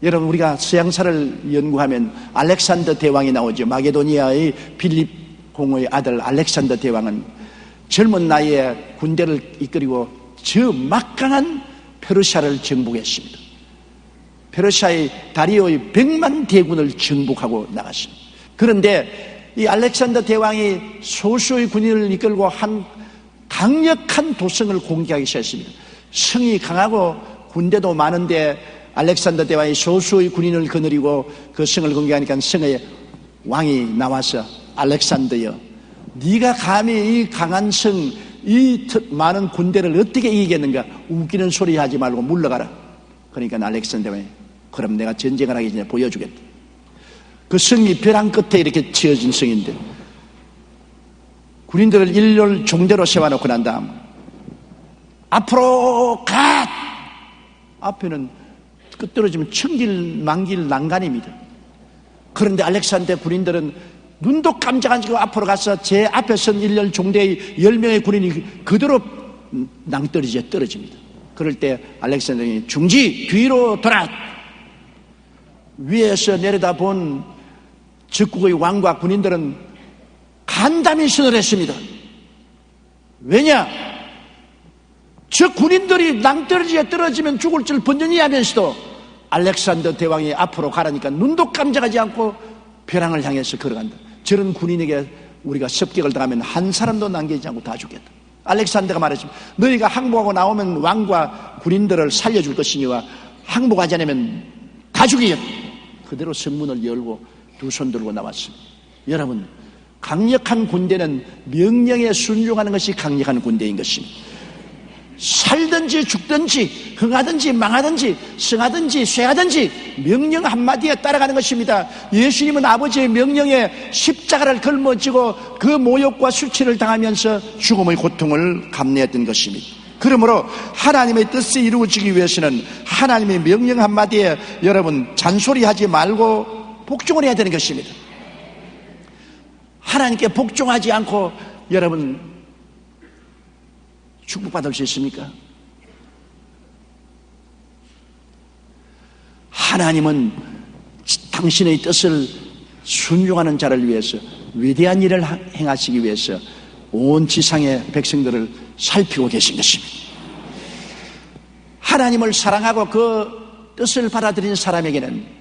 Speaker 2: 여러분, 우리가 서양사를 연구하면 알렉산더 대왕이 나오죠. 마게도니아의 빌립 공의 아들 알렉산더 대왕은 젊은 나이에 군대를 이끌고 저 막강한 페르시아를 정복했습니다. 페르시아의 다리오의 100만 대군을 정복하고 나갔습니다. 그런데 이 알렉산더 대왕이 소수의 군인을 이끌고 한 강력한 도성을 공격하기 시작했습니다. 성이 강하고 군대도 많은데 알렉산더 대왕이 소수의 군인을 거느리고 그 성을 공격하니까 성의 왕이 나와서 알렉산더여, 네가 감히 이 강한 성, 이 많은 군대를 어떻게 이기겠는가? 웃기는 소리 하지 말고 물러가라. 그러니까 알렉산더 대왕이 그럼 내가 전쟁을 하기 전에 보여주겠다. 그 성이 벼랑 끝에 이렇게 지어진 성인데 군인들을 일렬 종대로 세워놓고 난 다음 앞으로 가! 앞에는 끝떨어지면 천길 만길 난간입니다. 그런데 알렉산더 군인들은 눈도 깜짝 안 하고 앞으로 가서 제 앞에 선 일렬 종대의 10명의 군인이 그대로 낭떠러지에 떨어집니다. 그럴 때 알렉산더는 중지! 뒤로 돌아! 위에서 내려다본 적국의 왕과 군인들은 간담이 선을 했습니다. 왜냐? 저 군인들이 낭떠러지에 떨어지면 죽을 줄 번전히 하면서도 알렉산더 대왕이 앞으로 가라니까 눈도 깜짝하지 않고 벼랑을 향해서 걸어간다. 저런 군인에게 우리가 습격을 당하면 한 사람도 남기지 않고 다 죽겠다. 알렉산더가 말했습니다. 너희가 항복하고 나오면 왕과 군인들을 살려줄 것이니와 항복하지 않으면 다 죽이겠다. 그대로 성문을 열고 두 손 들고 나왔습니다. 여러분, 강력한 군대는 명령에 순종하는 것이 강력한 군대인 것입니다. 살든지 죽든지 흥하든지 망하든지 성하든지 쇠하든지 명령 한마디에 따라가는 것입니다. 예수님은 아버지의 명령에 십자가를 걸머지고 그 모욕과 수치를 당하면서 죽음의 고통을 감내했던 것입니다. 그러므로 하나님의 뜻이 이루어지기 위해서는 하나님의 명령 한마디에 여러분 잔소리하지 말고 복종을 해야 되는 것입니다. 하나님께 복종하지 않고 여러분 축복받을 수 있습니까? 하나님은 당신의 뜻을 순종하는 자를 위해서 위대한 일을 행하시기 위해서 온 지상의 백성들을 살피고 계신 것입니다. 하나님을 사랑하고 그 뜻을 받아들인 사람에게는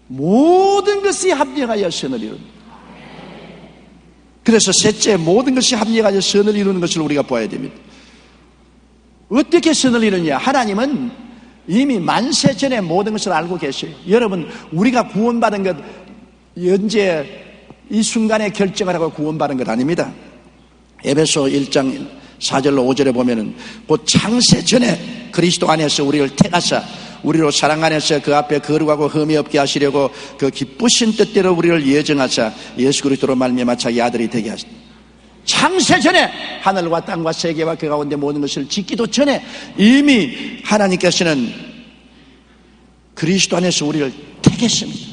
Speaker 2: 모든 것이 합력하여 선을 이룬다. 그래서 셋째, 모든 것이 합력하여 선을 이루는 것을 우리가 보아야 됩니다. 어떻게 선을 이루느냐? 하나님은 이미 만세 전에 모든 것을 알고 계셔요. 여러분, 우리가 구원받은 것 현재 이 순간에 결정을 하고 구원받은 것 아닙니다. 에베소 1장 4절로 5절에 보면은 곧 창세 전에 그리스도 안에서 우리를 택하사 우리로 사랑 안에서 그 앞에 거룩하고 흠이 없게 하시려고 그 기쁘신 뜻대로 우리를 예정하사 예수 그리스도로 말미암아 자기 아들이 되게 하시다. 창세 전에 하늘과 땅과 세계와 그 가운데 모든 것을 짓기도 전에 이미 하나님께서는 그리스도 안에서 우리를 택했습니다.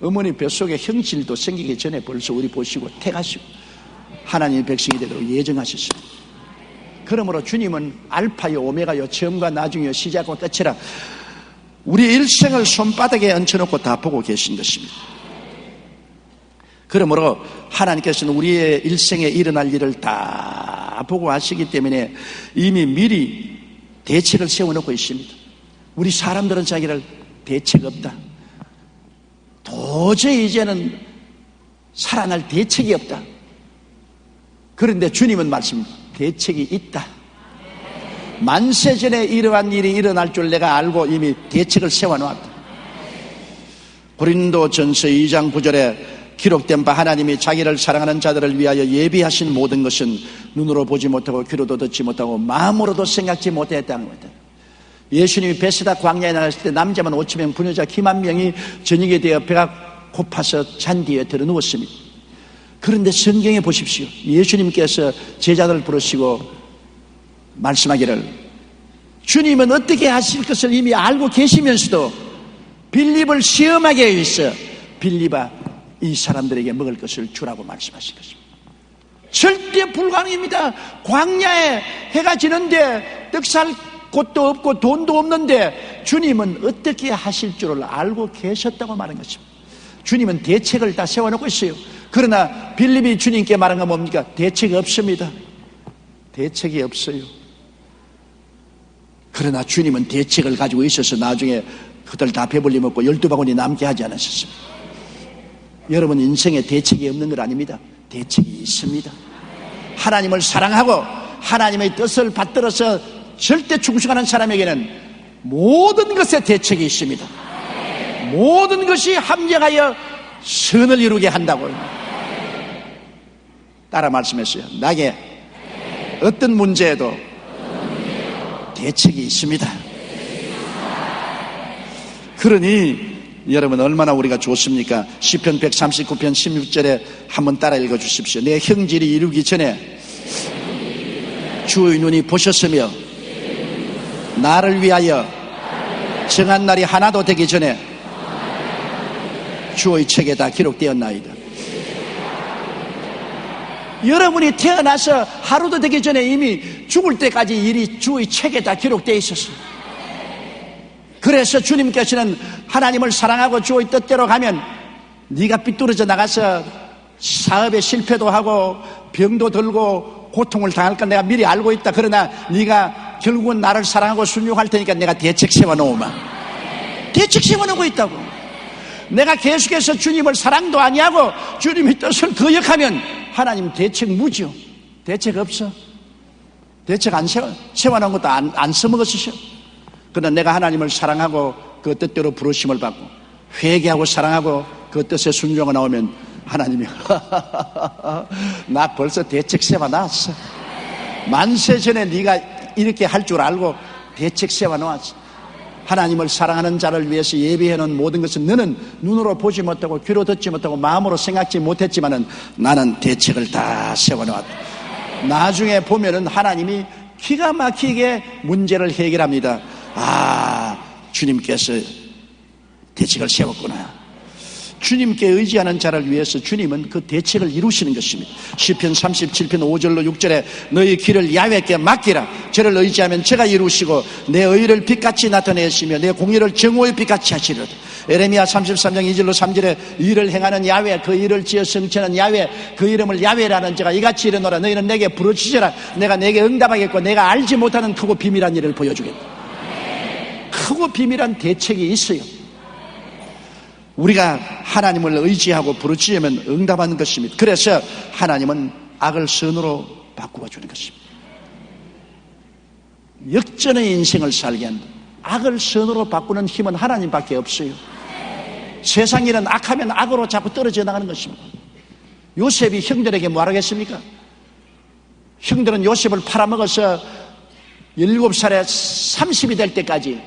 Speaker 2: 어머니 뱃속에 형질도 생기기 전에 벌써 우리 보시고 택하시고 하나님의 백성이 되도록 예정하셨습니다. 그러므로 주님은 알파요 오메가요 처음과 나중이요 시작과 끝이라 우리 일생을 손바닥에 얹혀놓고 다 보고 계신 것입니다. 그러므로 하나님께서는 우리의 일생에 일어날 일을 다 보고 하시기 때문에 이미 미리 대책을 세워놓고 있습니다. 우리 사람들은 자기를 대책 없다, 도저히 이제는 살아날 대책이 없다. 그런데 주님은 말씀합니다. 대책이 있다. 만세 전에 이러한 일이 일어날 줄 내가 알고 이미 대책을 세워놓았다. 고린도전서 2장 9절에 기록된 바 하나님이 자기를 사랑하는 자들을 위하여 예비하신 모든 것은 눈으로 보지 못하고 귀로도 듣지 못하고 마음으로도 생각지 못했다는 겁니다. 예수님이 베세다 광야에 나갔을 때 남자만 5,000명, 부녀자 기만 명이 저녁에 되어 배가 고파서 잔디에 들어 누웠습니다. 그런데 성경에 보십시오. 예수님께서 제자들을 부르시고 말씀하기를 주님은 어떻게 하실 것을 이미 알고 계시면서도 빌립을 시험하게 해서 빌립아 이 사람들에게 먹을 것을 주라고 말씀하신 것입니다. 절대 불가능입니다. 광야에 해가 지는데 떡 살 곳도 없고 돈도 없는데 주님은 어떻게 하실 줄을 알고 계셨다고 말한 것입니다. 주님은 대책을 다 세워놓고 있어요. 그러나 빌립이 주님께 말한 건 뭡니까? 대책이 없습니다. 대책이 없어요. 그러나 주님은 대책을 가지고 있어서 나중에 그들 다 배불리 먹고 12바구니 남게 하지 않으셨습니다. 여러분 인생에 대책이 없는 건 아닙니다. 대책이 있습니다. 하나님을 사랑하고 하나님의 뜻을 받들어서 절대 충성하는 사람에게는 모든 것에 대책이 있습니다. 모든 것이 합력하여 선을 이루게 한다고요. 따라 말씀했어요. 나에게 어떤 문제에도 대책이 있습니다. 그러니 여러분 얼마나 우리가 좋습니까? 시편 139편 16절에 한번 따라 읽어주십시오. 내 형질이 이루기 전에 주의 눈이 보셨으며 나를 위하여 정한 날이 하나도 되기 전에 주의 책에 다 기록되었나이다. 여러분이 태어나서 하루도 되기 전에 이미 죽을 때까지 일이 주의 책에 다 기록되어 있었어요. 그래서 주님께서는 하나님을 사랑하고 주의 뜻대로 가면 네가 삐뚤어져 나가서 사업에 실패도 하고 병도 들고 고통을 당할 건 내가 미리 알고 있다. 그러나 네가 결국은 나를 사랑하고 순종할 테니까 내가 대책 세워놓으마. 대책 세워놓고 있다고. 내가 계속해서 주님을 사랑도 아니하고 주님의 뜻을 거역하면 하나님 대책 무지요. 대책 없어. 대책 안 세워놓은 것도 안 써먹었으셔. 그러나 내가 하나님을 사랑하고 그 뜻대로 부르심을 받고 회개하고 사랑하고 그 뜻에 순종하고 나오면 하나님이 나 벌써 대책 세워놨어. 만세 전에 네가 이렇게 할 줄 알고 대책 세워놓았어. 하나님을 사랑하는 자를 위해서 예비해놓은 모든 것은 너는 눈으로 보지 못하고 귀로 듣지 못하고 마음으로 생각지 못했지만은 나는 대책을 다 세워놓았다. 나중에 보면은 하나님이 기가 막히게 문제를 해결합니다. 아, 주님께서 대책을 세웠구나. 주님께 의지하는 자를 위해서 주님은 그 대책을 이루시는 것입니다. 시편 37편 5절로 6절에 너희 길을 야훼께 맡기라. 저를 의지하면 저가 이루시고 내 의를 빛같이 나타내시며 내 공의를 정오의 빛같이 하시리로다. 에레미야 33장 2절로 3절에 일을 행하는 야훼, 그 일을 지어 성취하는 야훼, 그 이름을 야훼라는 자가 이같이 이르노라. 너희는 내게 부르짖으라. 내가 내게 응답하겠고 내가 알지 못하는 크고 비밀한 일을 보여주겠다. 크고 비밀한 대책이 있어요. 우리가 하나님을 의지하고 부르짖으면 응답하는 것입니다. 그래서 하나님은 악을 선으로 바꾸어 주는 것입니다. 역전의 인생을 살게 한다. 악을 선으로 바꾸는 힘은 하나님밖에 없어요. 세상 일은 악하면 악으로 자꾸 떨어져 나가는 것입니다. 요셉이 형들에게 뭐라고 했습니까? 형들은 요셉을 팔아먹어서 17살에 30이 될 때까지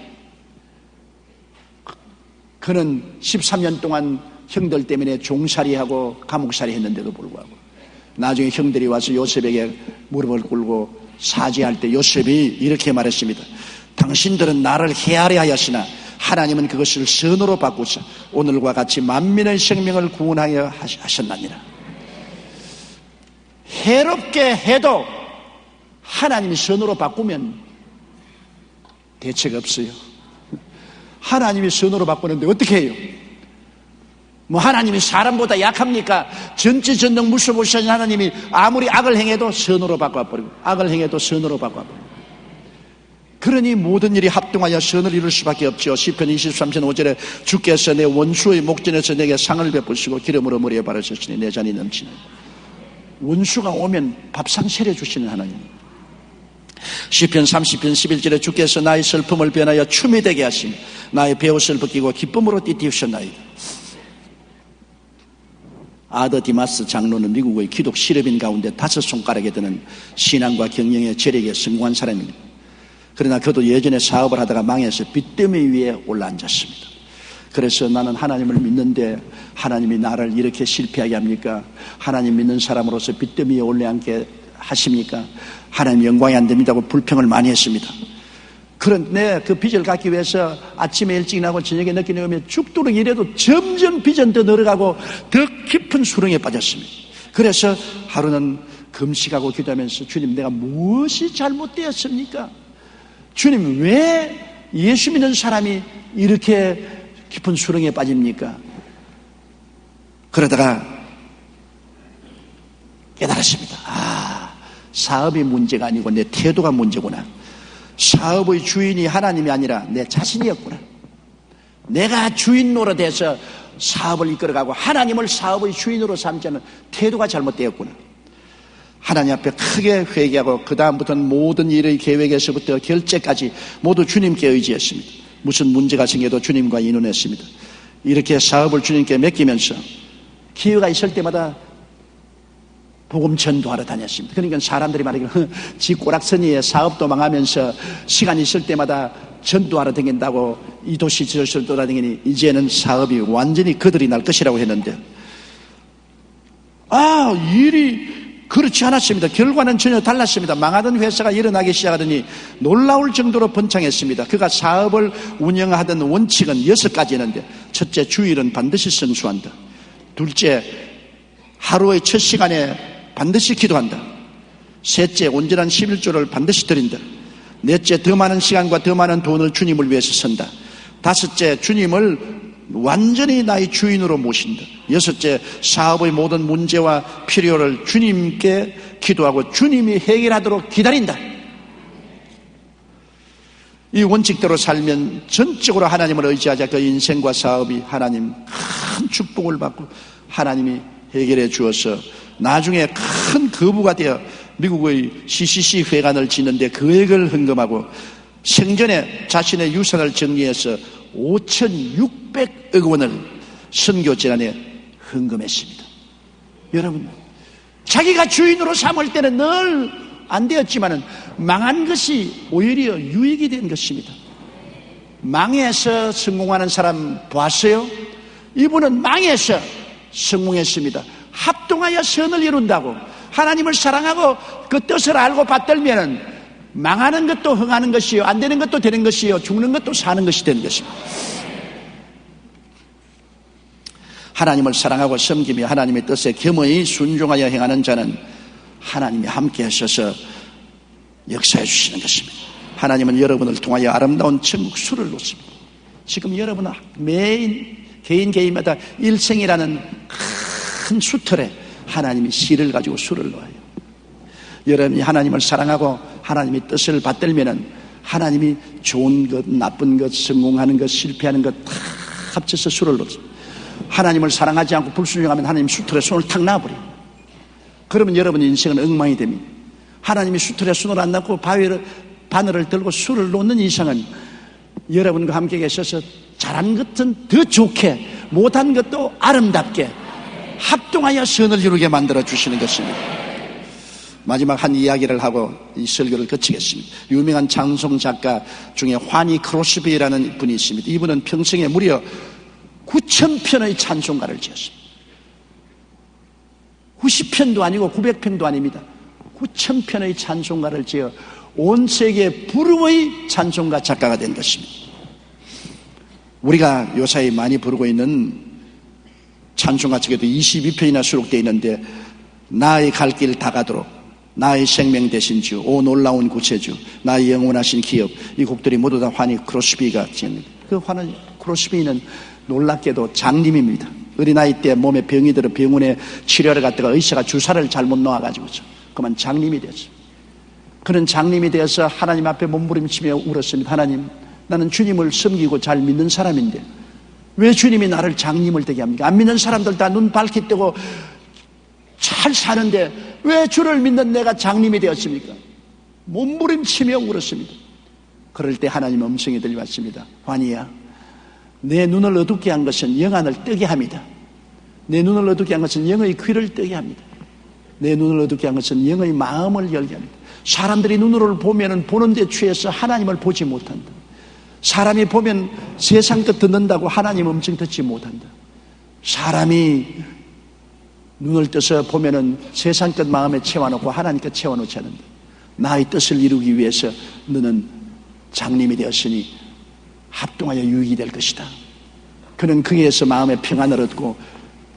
Speaker 2: 그는 13년 동안 형들 때문에 종살이하고 감옥살이 했는데도 불구하고 나중에 형들이 와서 요셉에게 무릎을 꿇고 사죄할 때 요셉이 이렇게 말했습니다. 당신들은 나를 헤아려 하였으나 하나님은 그것을 선으로 바꾸사 오늘과 같이 만민의 생명을 구원하여 하셨나니라. 해롭게 해도 하나님이 선으로 바꾸면 대책 없어요. 하나님이 선으로 바꾸는데 어떻게 해요? 뭐 하나님이 사람보다 약합니까? 전지전능 무소부시한 하나님이 아무리 악을 행해도 선으로 바꿔버리고 악을 행해도 선으로 바꿔버리고, 그러니 모든 일이 합동하여 선을 이룰 수밖에 없죠. 시편 23편 5절에 주께서 내 원수의 목전에서 내게 상을 베푸시고 기름으로 머리에 바르셨으니 내 잔이 넘치네. 원수가 오면 밥상 차려주시는 하나님. 시편 30편 11절에 주께서 나의 슬픔을 변하여 춤이 되게 하시며 나의 베옷을 벗기고 기쁨으로 띠띠우셨나이다. 아더 디마스 장로는 미국의 기독 실업인 가운데 5손가락에 드는 신앙과 경영의 재력에 성공한 사람입니다. 그러나 그도 예전에 사업을 하다가 망해서 빚더미 위에 올라앉았습니다. 그래서 나는 하나님을 믿는데 하나님이 나를 이렇게 실패하게 합니까? 하나님 믿는 사람으로서 빚더미 위에 올라앉게 하십니까? 하나님 영광이 안 됩니다고 불평을 많이 했습니다. 그런데 그 빚을 갚기 위해서 아침에 일찍 나고 저녁에 늦게 나오면 죽도록 일해도 점점 빚은 더 늘어가고 더 깊은 수렁에 빠졌습니다. 그래서 하루는 금식하고 기도하면서 주님, 내가 무엇이 잘못되었습니까? 주님, 왜 예수 믿는 사람이 이렇게 깊은 수렁에 빠집니까? 그러다가 깨달았습니다. 사업이 문제가 아니고 내 태도가 문제구나. 사업의 주인이 하나님이 아니라 내 자신이었구나. 내가 주인 노릇해서 사업을 이끌어가고 하나님을 사업의 주인으로 삼지 않은 태도가 잘못되었구나. 하나님 앞에 크게 회개하고 그 다음부터는 모든 일의 계획에서부터 결제까지 모두 주님께 의지했습니다. 무슨 문제가 생겨도 주님과 의논했습니다. 이렇게 사업을 주님께 맡기면서 기회가 있을 때마다 복음 전도하러 다녔습니다. 그러니까 사람들이 말하기를 지 꼬락서니에 사업도 망하면서 시간 있을 때마다 전도하러 다닌다고 이 도시 저 도시를 돌아다니니 이제는 사업이 완전히 그들이 날 것이라고 했는데 일이 그렇지 않았습니다. 결과는 전혀 달랐습니다. 망하던 회사가 일어나기 시작하더니 놀라울 정도로 번창했습니다. 그가 사업을 운영하던 원칙은 6가지였는데 첫째, 주일은 반드시 성수한다. 둘째, 하루의 첫 시간에 반드시 기도한다. 셋째, 온전한 11조를 반드시 드린다. 넷째, 더 많은 시간과 더 많은 돈을 주님을 위해서 쓴다. 다섯째, 주님을 완전히 나의 주인으로 모신다. 여섯째, 사업의 모든 문제와 필요를 주님께 기도하고 주님이 해결하도록 기다린다. 이 원칙대로 살면 전적으로 하나님을 의지하자 그 인생과 사업이 하나님 큰 축복을 받고 하나님이 해결해 주어서 나중에 큰 거부가 되어 미국의 CCC 회관을 짓는데 계획을 헌금하고 생전에 자신의 유산을 정리해서 5,600억 원을 선교 재단에 헌금했습니다. 여러분, 자기가 주인으로 삼을 때는 늘 안 되었지만은 망한 것이 오히려 유익이 된 것입니다. 망해서 성공하는 사람 보았어요? 이분은 망해서 성공했습니다. 합동하여 선을 이룬다고 하나님을 사랑하고 그 뜻을 알고 받들면은 망하는 것도 흥하는 것이요, 안 되는 것도 되는 것이요, 죽는 것도 사는 것이 되는 것입니다. 하나님을 사랑하고 섬기며 하나님의 뜻에 겸허히 순종하여 행하는 자는 하나님이 함께 하셔서 역사해 주시는 것입니다. 하나님은 여러분을 통하여 아름다운 천국 수를 놓습니다. 지금 여러분 매인 개인마다 일생이라는 큰 수틀에 하나님이 씨를 가지고 수를 놓아요. 여러분이 하나님을 사랑하고 하나님의 뜻을 받들면은 하나님이 좋은 것, 나쁜 것, 성공하는 것, 실패하는 것 다 합쳐서 수를 놓습니다. 하나님을 사랑하지 않고 불순종하면 하나님 수틀에 손을 탁 놔버려요. 그러면 여러분의 인생은 엉망이 됩니다. 하나님이 수틀에 손을 안 놓고 바늘을 들고 수를 놓는 이상은 여러분과 함께 계셔서 잘한 것은 더 좋게, 못한 것도 아름답게 합동하여 선을 이루게 만들어 주시는 것입니다. 마지막 한 이야기를 하고 이 설교를 거치겠습니다. 유명한 찬송 작가 중에 환희 크로스비라는 분이 있습니다. 이분은 평생에 무려 9,000편의 찬송가를 지었습니다. 90편도 아니고 900편도 아닙니다. 9,000편의 찬송가를 지어 온 세계 부름의 찬송가 작가가 된 것입니다. 우리가 요사이 많이 부르고 있는 찬송가 중에도 22편이나 수록되어 있는데, 나의 갈 길 다 가도록, 나의 생명 되신 주, 오 놀라운 구세주, 나의 영원하신 기업, 이 곡들이 모두 다 환희 크로스비가 지었습니다. 그 환희 크로스비는 놀랍게도 장님입니다. 어린아이 때 몸에 병이 들어 병원에 치료를 갔다가 의사가 주사를 잘못 놓아가지고 그만 장님이 되었어요. 그는 장님이 되어서 하나님 앞에 몸부림치며 울었습니다. 하나님, 나는 주님을 섬기고 잘 믿는 사람인데 왜 주님이 나를 장님을 되게 합니까? 안 믿는 사람들 다 눈 밝히 뜨고 잘 사는데 왜 주를 믿는 내가 장님이 되었습니까? 몸부림치며 울었습니다. 그럴 때 하나님 음성이 들려왔습니다. 환희야, 내 눈을 어둡게 한 것은 영안을 뜨게 합니다. 내 눈을 어둡게 한 것은 영의 귀를 뜨게 합니다. 내 눈을 어둡게 한 것은 영의 마음을 열게 합니다. 사람들이 눈으로 보면 보는 데 취해서 하나님을 보지 못한다. 사람이 보면 세상 것 듣는다고 하나님 음성 듣지 못한다. 사람이 눈을 떠서 보면은 세상 것 마음에 채워놓고 하나님 것 채워놓지 않는다. 나의 뜻을 이루기 위해서 너는 장님이 되었으니 합동하여 유익이 될 것이다. 그는 거기에서 마음의 평안을 얻고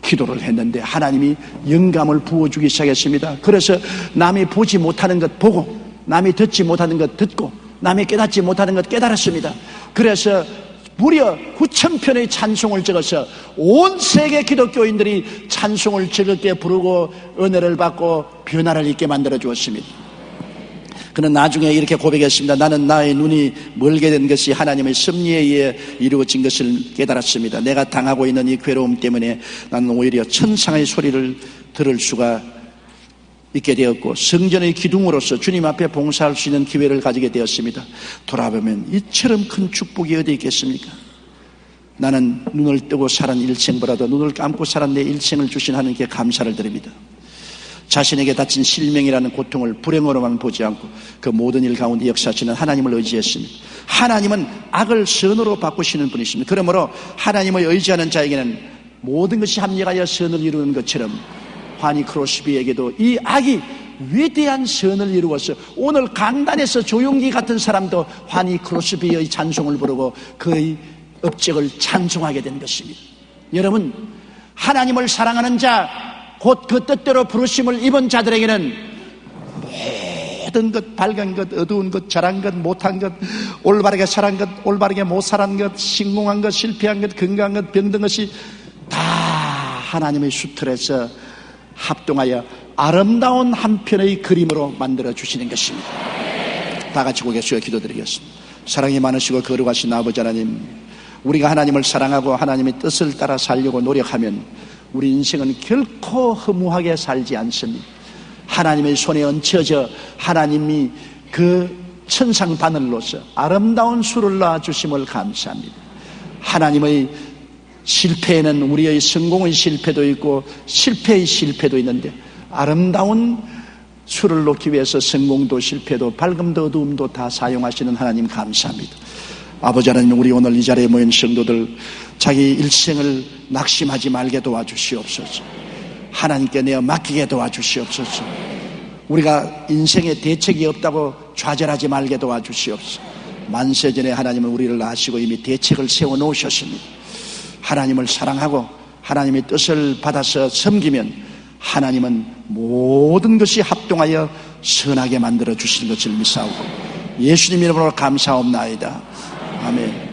Speaker 2: 기도를 했는데 하나님이 영감을 부어주기 시작했습니다. 그래서 남이 보지 못하는 것 보고, 남이 듣지 못하는 것 듣고, 남이 깨닫지 못하는 것 깨달았습니다. 그래서 무려 9,000편의 찬송을 적어서 온 세계 기독교인들이 찬송을 즐겁게 부르고 은혜를 받고 변화를 있게 만들어 주었습니다. 그는 나중에 이렇게 고백했습니다. 나는 나의 눈이 멀게 된 것이 하나님의 섭리에 의해 이루어진 것을 깨달았습니다. 내가 당하고 있는 이 괴로움 때문에 나는 오히려 천상의 소리를 들을 수가 있게 되었고 성전의 기둥으로서 주님 앞에 봉사할 수 있는 기회를 가지게 되었습니다. 돌아보면 이처럼 큰 축복이 어디 있겠습니까? 나는 눈을 뜨고 살은 일생보다도 눈을 감고 살은 내 일생을 주신 하나님께 감사를 드립니다. 자신에게 닥친 실명이라는 고통을 불행으로만 보지 않고 그 모든 일 가운데 역사하시는 하나님을 의지했습니다. 하나님은 악을 선으로 바꾸시는 분이십니다. 그러므로 하나님을 의지하는 자에게는 모든 것이 합력하여 선을 이루는 것처럼 환희 크로스비에게도 이 악이 위대한 선을 이루어서 오늘 강단에서 조용기 같은 사람도 환희 크로스비의 찬송을 부르고 그의 업적을 찬송하게 된 것입니다. 여러분, 하나님을 사랑하는 자, 곧 그 뜻대로 부르심을 입은 자들에게는 모든 것, 밝은 것, 어두운 것, 잘한 것, 못한 것, 올바르게 살한 것, 올바르게 못 살한 것, 성공한 것, 실패한 것, 건강한 것, 병든 것이 다 하나님의 수틀에서 합동하여 아름다운 한 편의 그림으로 만들어 주시는 것입니다. 다 같이 고개 숙여 기도드리겠습니다. 사랑이 많으시고 거룩하신 아버지 하나님, 우리가 하나님을 사랑하고 하나님의 뜻을 따라 살려고 노력하면 우리 인생은 결코 허무하게 살지 않습니다. 하나님의 손에 얹혀져 하나님이 그 천상 바늘로서 아름다운 수를 낳아주심을 감사합니다. 하나님의 실패에는 우리의 성공의 실패도 있고 실패의 실패도 있는데 아름다운 수를 놓기 위해서 성공도 실패도 밝음도 어두움도 다 사용하시는 하나님 감사합니다. 아버지 하나님, 우리 오늘 이 자리에 모인 성도들 자기 일생을 낙심하지 말게 도와주시옵소서. 하나님께 내어 맡기게 도와주시옵소서. 우리가 인생에 대책이 없다고 좌절하지 말게 도와주시옵소서. 만세전에 하나님은 우리를 아시고 이미 대책을 세워놓으셨습니다. 하나님을 사랑하고 하나님의 뜻을 받아서 섬기면 하나님은 모든 것이 합동하여 선하게 만들어 주시는 것을 믿사오고 예수님 이름으로 감사옵나이다. 아멘.